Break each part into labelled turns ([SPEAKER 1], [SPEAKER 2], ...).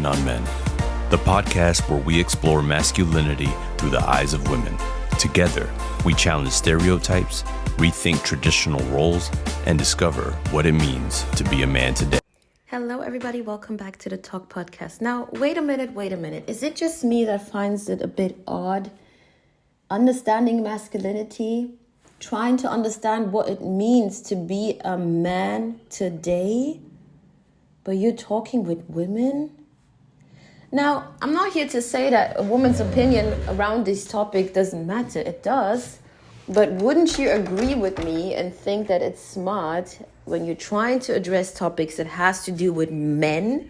[SPEAKER 1] Women on Men, the podcast where we explore masculinity through the eyes of women. Together, we challenge stereotypes, rethink traditional roles, and discover what it means to be a man today.
[SPEAKER 2] Hello, everybody. Welcome back to the Talk Podcast. Now, wait a minute. Is it just me that finds it a bit odd? Understanding masculinity, trying to understand what it means to be a man today, but you're talking with women? Now, I'm not here to say that a woman's opinion around this topic doesn't matter. It does. But wouldn't you agree with me and think that it's smart when you're trying to address topics that has to do with men,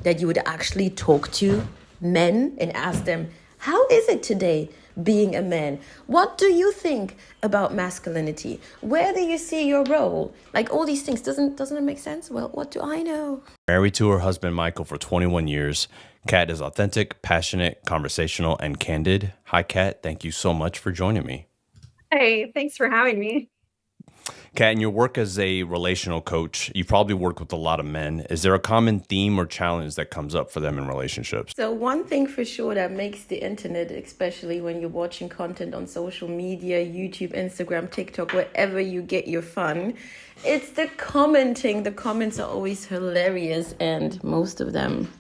[SPEAKER 2] that you would actually talk to men and ask them, how is it today being a man? What do you think about masculinity? Where do you see your role? Like all these things, doesn't it make sense? Well, what do I know?
[SPEAKER 1] Married to her husband, Michael, for 21 years. Kat is authentic, passionate, conversational, and candid. Hi, Kat. Thank you so much for joining me.
[SPEAKER 3] Hey, thanks for having me.
[SPEAKER 1] Kat, in your work as a relational coach, you probably work with a lot of men. Is there a common theme or challenge that comes up for them in relationships?
[SPEAKER 2] So one thing for sure that makes the internet, especially when you're watching content on social media, YouTube, Instagram, TikTok, wherever you get your fun, it's the commenting. The comments are always hilarious, and most of them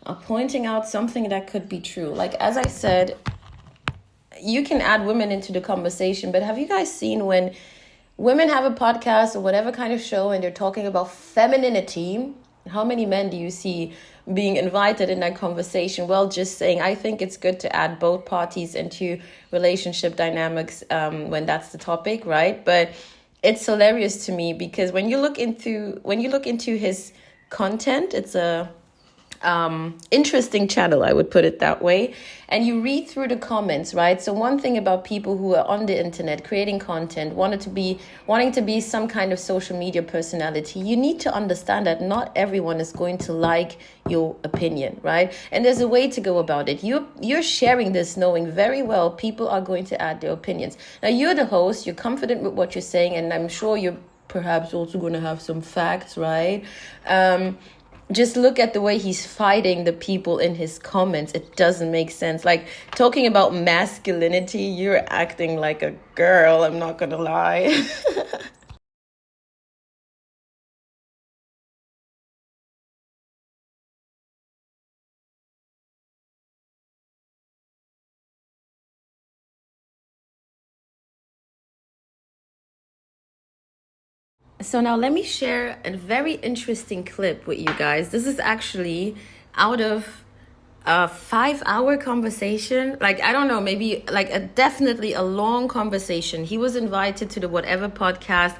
[SPEAKER 2] are pointing out something that could be true. Like, as I said, you can add women into the conversation, but have you guys seen when women have a podcast or whatever kind of show and they're talking about femininity, how many men do you see being invited in that conversation? Well, just saying, I think it's good to add both parties into relationship dynamics when that's the topic, right? But it's hilarious to me because when you look into his content, it's a interesting channel, I would put it that way. And you read through the comments, right? So one thing about people who are on the internet creating content, wanting to be some kind of social media personality, you need to understand that not everyone is going to like your opinion, right? And there's a way to go about it. You're sharing this knowing very well people are going to add their opinions. Now, you're the host, you're confident with what you're saying, and I'm sure you're perhaps also going to have some facts, right? Just look at the way he's fighting the people in his comments. It doesn't make sense. Like, talking about masculinity, you're acting like a girl, I'm not gonna lie. So now let me share a very interesting clip with you guys. This is actually out of a 5-hour conversation. Like, I don't know, maybe like definitely a long conversation. He was invited to the whatever podcast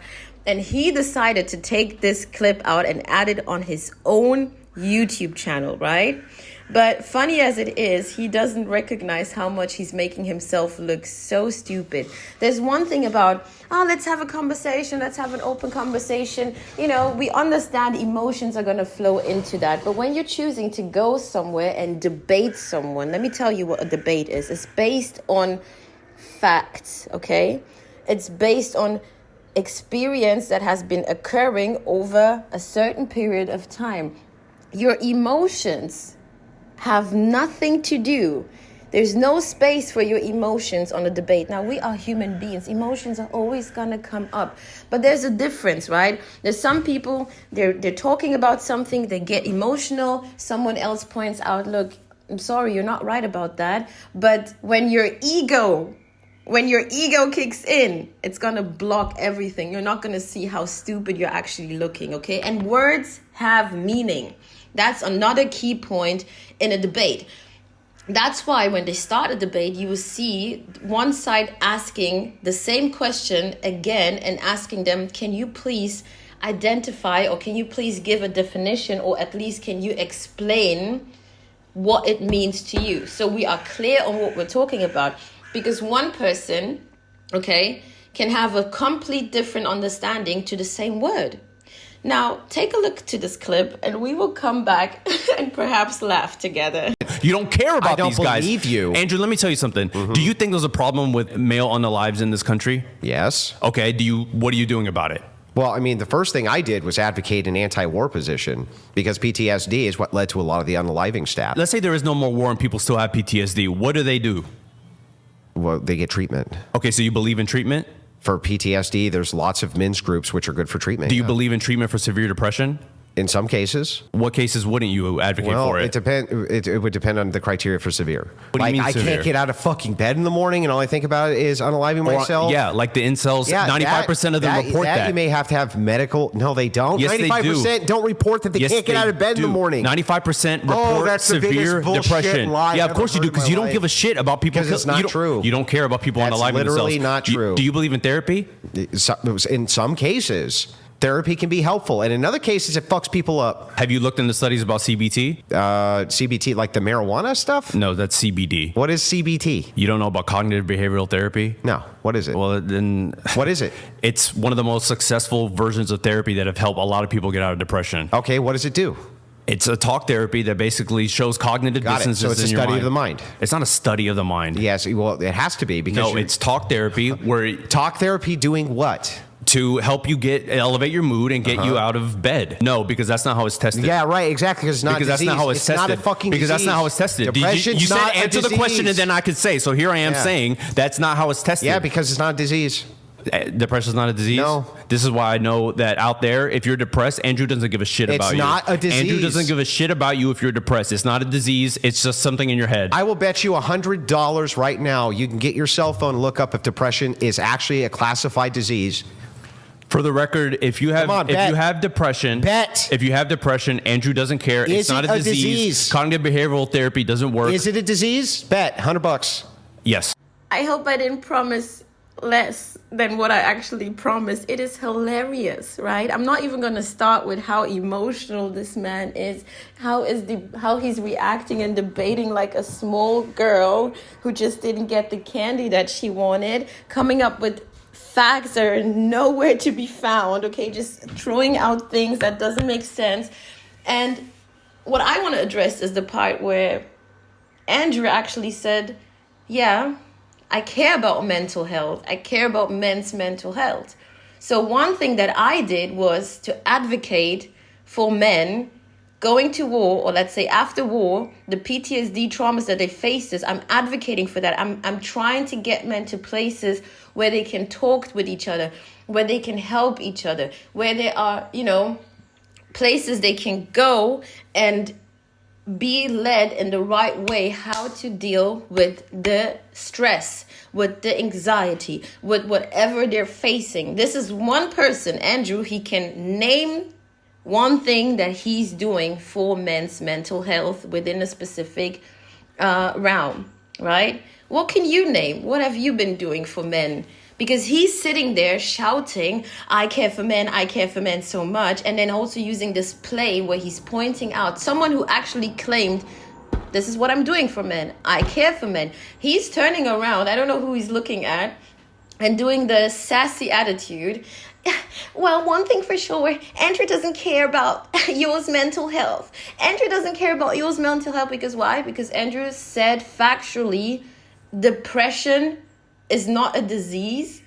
[SPEAKER 2] and he decided to take this clip out and add it on his own YouTube channel, right? But funny as it is, he doesn't recognize how much he's making himself look so stupid. There's one thing about, let's have a conversation, let's have an open conversation. You know, we understand emotions are going to flow into that. But when you're choosing to go somewhere and debate someone, let me tell you what a debate is. It's based on facts, okay? It's based on experience that has been occurring over a certain period of time. Your emotions have nothing to do. There's no space for your emotions on a debate. Now, we are human beings. Emotions are always gonna come up. But there's a difference, right? There's some people, they're talking about something, they get emotional. Someone else points out, look, I'm sorry, you're not right about that. But when your ego kicks in, it's gonna block everything. You're not gonna see how stupid you're actually looking, okay? And words have meaning. That's another key point in a debate. That's why when they start a debate, you will see one side asking the same question again and asking them, can you please identify or can you please give a definition or at least can you explain what it means to you? So we are clear on what we're talking about, because one person, okay, can have a complete different understanding to the same word. Now, take a look to this clip and we will come back and perhaps laugh together.
[SPEAKER 1] You don't care about these guys.
[SPEAKER 4] I don't believe you.
[SPEAKER 1] Andrew, let me tell you something. Do you think there's a problem with male unalives in this country?
[SPEAKER 4] Yes.
[SPEAKER 1] Okay, what are you doing about it?
[SPEAKER 4] Well, I mean, the first thing I did was advocate an anti-war position because PTSD is what led to a lot of the unaliving stats.
[SPEAKER 1] Let's say there is no more war and people still have PTSD. What do?
[SPEAKER 4] Well, they get treatment.
[SPEAKER 1] Okay, so you believe in treatment?
[SPEAKER 4] For PTSD, there's lots of men's groups which are good for treatment.
[SPEAKER 1] Do you believe in treatment for severe depression?
[SPEAKER 4] In some cases.
[SPEAKER 1] What cases wouldn't you advocate for it?
[SPEAKER 4] It would depend on the criteria for severe.
[SPEAKER 1] What do you mean
[SPEAKER 4] I
[SPEAKER 1] severe?
[SPEAKER 4] can't get out of fucking bed in the morning and all I think about is unaliving myself.
[SPEAKER 1] Yeah, like the incels, 95% of them report that.
[SPEAKER 4] You may have to have medical. No, they don't.
[SPEAKER 1] Yes,
[SPEAKER 4] 95%
[SPEAKER 1] they do.
[SPEAKER 4] Don't report that they can't get out of bed in the morning.
[SPEAKER 1] 95% report
[SPEAKER 4] that's the biggest
[SPEAKER 1] severe
[SPEAKER 4] bullshit
[SPEAKER 1] depression.
[SPEAKER 4] lie
[SPEAKER 1] Yeah,
[SPEAKER 4] I've
[SPEAKER 1] of course you
[SPEAKER 4] ever
[SPEAKER 1] do,
[SPEAKER 4] heard in
[SPEAKER 1] because
[SPEAKER 4] my
[SPEAKER 1] you don't
[SPEAKER 4] life.
[SPEAKER 1] give a shit about people.
[SPEAKER 4] Because it's not true.
[SPEAKER 1] You don't care about people unaliving themselves.
[SPEAKER 4] Literally not true.
[SPEAKER 1] Do you believe in therapy?
[SPEAKER 4] In some cases, therapy can be helpful, and in other cases, it fucks people up.
[SPEAKER 1] Have you looked into studies about CBT?
[SPEAKER 4] CBT, like the marijuana stuff?
[SPEAKER 1] No, that's CBD.
[SPEAKER 4] What is CBT?
[SPEAKER 1] You don't know about cognitive behavioral therapy?
[SPEAKER 4] No. What is it?
[SPEAKER 1] Well, then...
[SPEAKER 4] What is it?
[SPEAKER 1] It's one of the most successful versions of therapy that have helped a lot of people get out of depression.
[SPEAKER 4] Okay, what does it do?
[SPEAKER 1] It's a talk therapy that basically shows cognitive dissonances in your mind.
[SPEAKER 4] So it's a study of the mind.
[SPEAKER 1] It's not a study of the mind.
[SPEAKER 4] Yes, well, it has to be because...
[SPEAKER 1] No, it's talk therapy where...
[SPEAKER 4] Talk therapy doing what?
[SPEAKER 1] To help you elevate your mood and get you out of bed. No, because that's not how it's tested.
[SPEAKER 4] Yeah, right, exactly, because it's not
[SPEAKER 1] because
[SPEAKER 4] disease.
[SPEAKER 1] that's not how it's tested.
[SPEAKER 4] Not a fucking
[SPEAKER 1] because
[SPEAKER 4] disease.
[SPEAKER 1] That's not how it's tested.
[SPEAKER 4] Depression's
[SPEAKER 1] You said
[SPEAKER 4] not a
[SPEAKER 1] answer the question
[SPEAKER 4] disease.
[SPEAKER 1] and then I could say. So here I am saying that's not how it's tested.
[SPEAKER 4] Yeah, because it's not a disease.
[SPEAKER 1] Depression's not a disease?
[SPEAKER 4] No.
[SPEAKER 1] This is why I know that out there, if you're depressed, Andrew doesn't give a shit about you.
[SPEAKER 4] It's not a disease.
[SPEAKER 1] Andrew doesn't give a shit about you if you're depressed. It's not a disease. It's just something in your head.
[SPEAKER 4] I will bet you $100 right now you can get your cell phone and look up if depression is actually a classified disease.
[SPEAKER 1] For the record, if you have depression, if you have depression, Andrew doesn't care. It's not a disease. Cognitive behavioral therapy doesn't work.
[SPEAKER 4] Is it a disease? Bet $100.
[SPEAKER 1] Yes.
[SPEAKER 2] I hope I didn't promise less than what I actually promised. It is hilarious, right? I'm not even going to start with how emotional this man is, how he's reacting and debating like a small girl who just didn't get the candy that she wanted, coming up with facts that are nowhere to be found, okay? Just throwing out things that doesn't make sense. And what I want to address is the part where Andrew actually said, yeah, I care about mental health. I care about men's mental health. So one thing that I did was to advocate for men going to war, or let's say after war, the PTSD traumas that they face, I'm advocating for that. I'm trying to get men to places where they can talk with each other, where they can help each other, where there are, places they can go and be led in the right way how to deal with the stress, with the anxiety, with whatever they're facing. This is one person, Andrew, he can name one thing that he's doing for men's mental health within a specific realm, right? What can you name? What have you been doing for men? Because he's sitting there shouting, I care for men so much. And then also using this play where he's pointing out someone who actually claimed, this is what I'm doing for men. I care for men. He's turning around. I don't know who he's looking at. And doing the sassy attitude. Well, one thing for sure, Andrew doesn't care about yours mental health. Andrew doesn't care about yours mental health because why? Because Andrew said factually, depression is not a disease.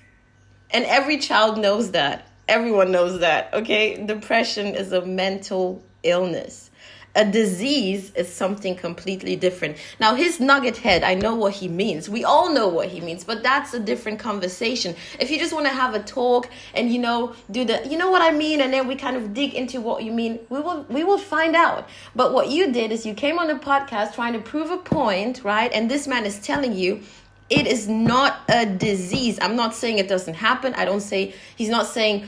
[SPEAKER 2] And every child knows that. Everyone knows that, okay? Depression is a mental illness. A disease is something completely different. Now, his nugget head, I know what he means. We all know what he means, but that's a different conversation. If you just want to have a talk and, do the, you know what I mean? And then we kind of dig into what you mean, we will find out. But what you did is you came on the podcast trying to prove a point, right? And this man is telling you, it is not a disease. I'm not saying it doesn't happen. He's not saying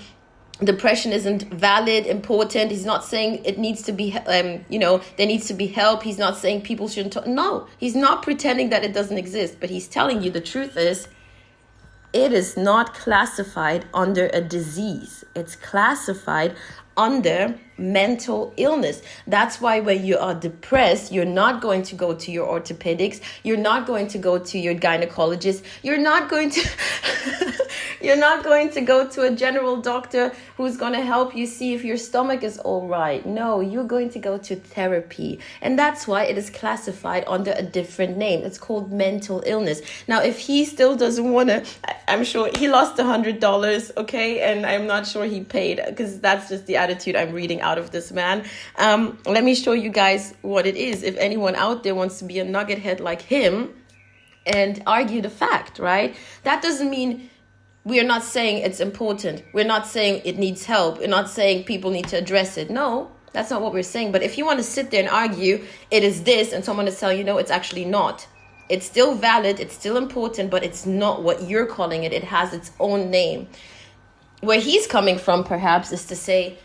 [SPEAKER 2] depression isn't valid, important. He's not saying it needs to be, there needs to be help. He's not saying people shouldn't talk. No, he's not pretending that it doesn't exist. But he's telling you the truth is, it is not classified under a disease. It's classified under mental illness. That's why when you are depressed, you're not going to go to your orthopedics, you're not going to go to your gynecologist, you're not going to you're not going to go to a general doctor who's going to help you see if your stomach is all right. No, you're going to go to therapy. And that's why it is classified under a different name. It's called mental illness. Now, if he still doesn't want to, I'm sure he lost $100, okay? And I'm not sure he paid, because that's just the attitude I'm reading out of this man. Let me show you guys what it is. If anyone out there wants to be a nugget head like him and argue the fact, right? That doesn't mean we are not saying it's important. We're not saying it needs help. We're not saying people need to address it. No, that's not what we're saying. But if you want to sit there and argue it is this, and someone is telling you, no, it's actually not. It's still valid. It's still important, but it's not what you're calling it. It has its own name. Where he's coming from, perhaps, is to say,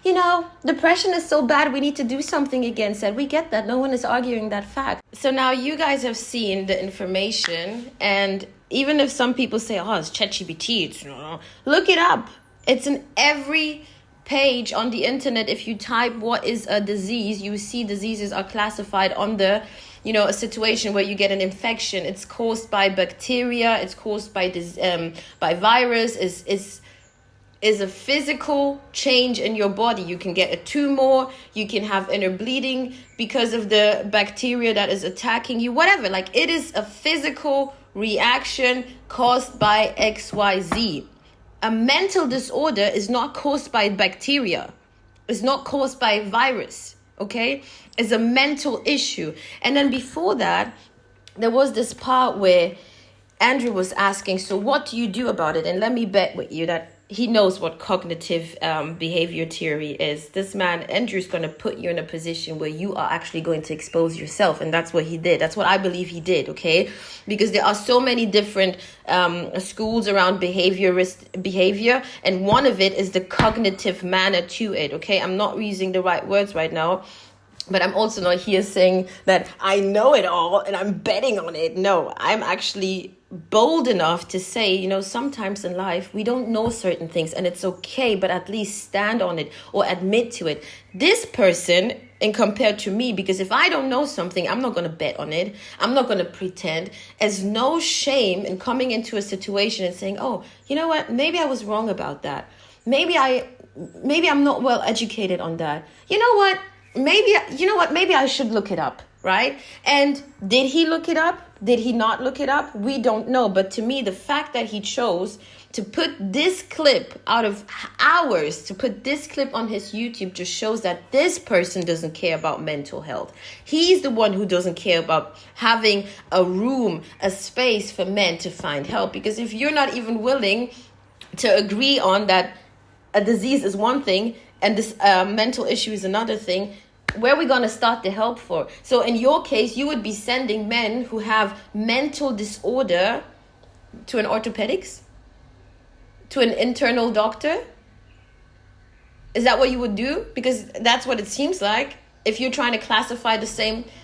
[SPEAKER 2] you know, depression is so bad, we need to do something against it. We get that. No one is arguing that fact. So now you guys have seen the information, and even if some people say, oh, it's ChatGPT, look it up. It's in every page on the internet. If you type what is a disease, you see diseases are classified under, you know, a situation where you get an infection. It's caused by bacteria. It's caused by virus. Is a physical change in your body. You can get a tumor. You can have inner bleeding because of the bacteria that is attacking you. Whatever. Like, it is a physical reaction caused by XYZ. A mental disorder is not caused by bacteria. It's not caused by virus. Okay? It's a mental issue. And then before that, there was this part where Andrew was asking, so what do you do about it? And let me bet with you that he knows what cognitive behavior theory is. This man, Andrew's going to put you in a position where you are actually going to expose yourself. And that's what he did. That's what I believe he did, okay? Because there are so many different schools around behavior. And one of it is the cognitive manner to it, okay? I'm not using the right words right now. But I'm also not here saying that I know it all and I'm betting on it. No, I'm actually bold enough to say, you know, sometimes in life we don't know certain things and it's okay, but at least stand on it or admit to it. This person, and compared to me, because if I don't know something, I'm not going to bet on it. I'm not going to pretend. There's no shame in coming into a situation and saying, oh, you know what? Maybe I was wrong about that. Maybe I'm not well educated on that. You know what? Maybe I should look it up, right? And did he look it up? Did he not look it up? We don't know. But to me, the fact that he chose to put this clip out of hours, to put this clip on his YouTube, just shows that this person doesn't care about mental health. He's the one who doesn't care about having a room, a space for men to find help. Because if you're not even willing to agree on that a disease is one thing and this mental issue is another thing, where are we going to start the help for? So in your case, you would be sending men who have mental disorder to an orthopedics, to an internal doctor. Is that what you would do? Because that's what it seems like. If you're trying to classify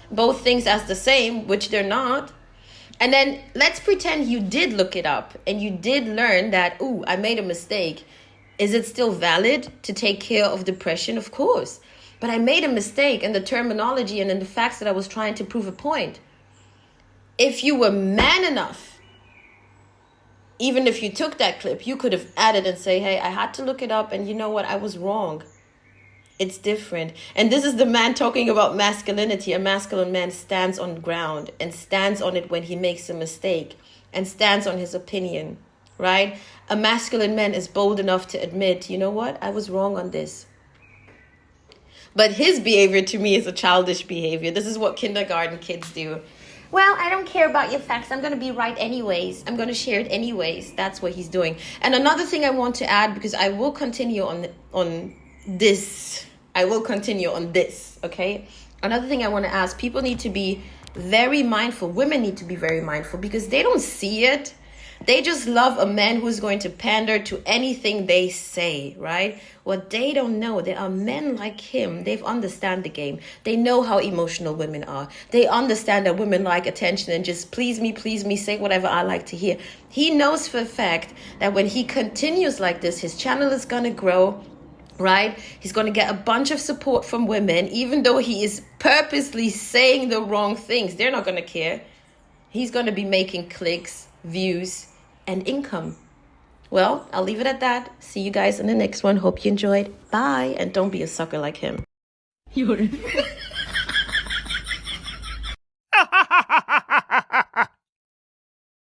[SPEAKER 2] both things as the same, which they're not. And then let's pretend you did look it up and you did learn that, ooh, I made a mistake. Is it still valid to take care of depression? Of course. But I made a mistake in the terminology and in the facts that I was trying to prove a point. If you were man enough, even if you took that clip, you could have added and say, hey, I had to look it up and you know what? I was wrong. It's different. And this is the man talking about masculinity. A masculine man stands on ground and stands on it when he makes a mistake and stands on his opinion, right? A masculine man is bold enough to admit, you know what? I was wrong on this. But his behavior to me is a childish behavior. This is what kindergarten kids do. Well, I don't care about your facts. I'm going to be right anyways. I'm going to share it anyways. That's what he's doing. And another thing I want to add, because I will continue on this. I will continue on this, okay? Another thing I want to ask, people need to be very mindful. Women need to be very mindful because they don't see it. They just love a man who's going to pander to anything they say, right? What they don't know, there are men like him. They've understand the game. They know how emotional women are. They understand that women like attention and just please me, say whatever I like to hear. He knows for a fact that when he continues like this, his channel is going to grow. right? He's going to get a bunch of support from women, even though he is purposely saying the wrong things. They're not going to care. He's going to be making clicks, views, and income. Well, I'll leave it at that. See you guys in the next one. Hope you enjoyed. Bye. And don't be a sucker like him.